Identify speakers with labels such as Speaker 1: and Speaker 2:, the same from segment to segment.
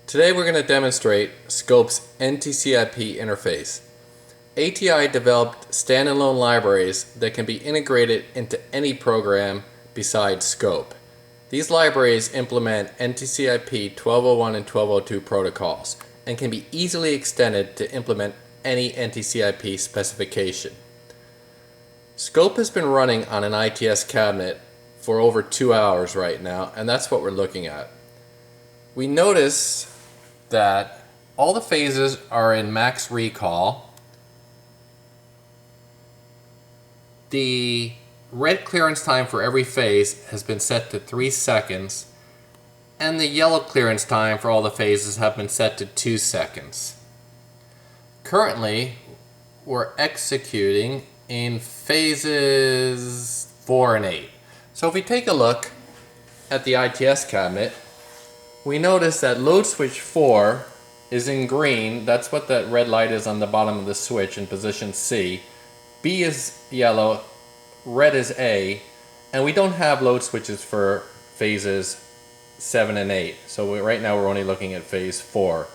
Speaker 1: Today we're going to demonstrate Scope's Ntcip interface. ATI developed standalone libraries that can be integrated into any program besides Scope. These libraries implement Ntcip 1201 and 1202 protocols and can be easily extended to implement any Ntcip specification. Scope has been running on an ITS cabinet for over 2 hours right now, and that's what we're looking at. We notice that all the phases are in max recall. The red clearance time for every phase has been set to 3 seconds, and the yellow clearance time for all the phases have been set to 2 seconds. Currently, we're executing in phases 4 and 8. So if we take a look at the ITS cabinet, we notice that load switch 4 is in green. That's what that red light is on the bottom of the switch in position C. B is yellow, red is A, and we don't have load switches for phases 7 and 8. So right now we're only looking at phase 4.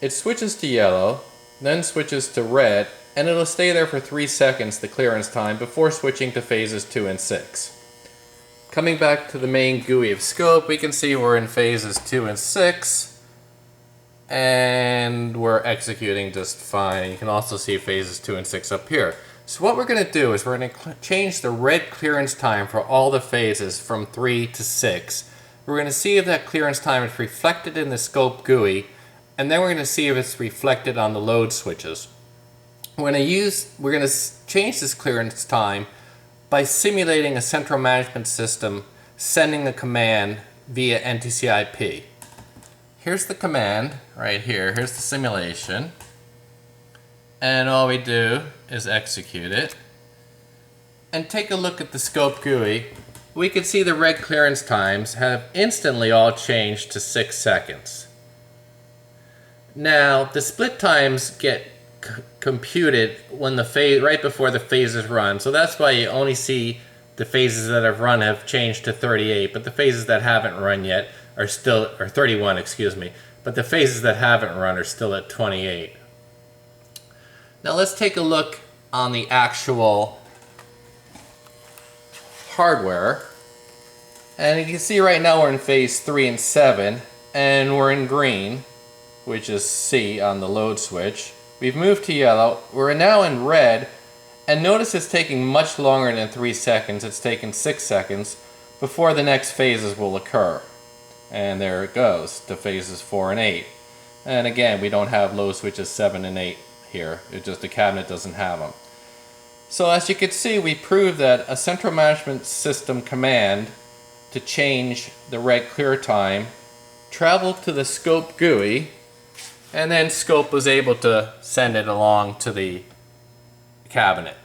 Speaker 1: It switches to yellow, then switches to red, and it'll stay there for 3 seconds, the clearance time, before switching to phases 2 and 6. Coming back to the main GUI of Scope, we can see we're in phases 2 and 6, and we're executing just fine. You can also see phases 2 and 6 up here. So what we're going to do is we're going to change the red clearance time for all the phases from 3 to 6. We're going to see if that clearance time is reflected in the Scope GUI, and then we're going to see if it's reflected on the load switches. We're going to change this clearance time by simulating a central management system sending a command via Ntcip. Here's the command right here. Here's the simulation. And all we do is execute it. And take a look at the Scope GUI. We can see the red clearance times have instantly all changed to 6 seconds. Now, the split times get computed when the phase right before the phases run, so that's why you only see the phases that have run have changed to 38, but the phases that haven't run yet are still, or 31, excuse me, but the phases that haven't run are still at 28. Now let's take a look on the actual hardware, and you can see right now we're in phase 3 and 7, and we're in green, which is C on the load switch. We've moved to yellow. We're now in red, and notice it's taking much longer than 3 seconds. It's taken 6 seconds before the next phases will occur. And there it goes to phases 4 and 8. And again, we don't have load switches 7 and 8 here. It's just the cabinet doesn't have them. So as you can see, we proved that a central management system command to change the red clear time traveled to the Scope GUI, and then Scope was able to send it along to the cabinet.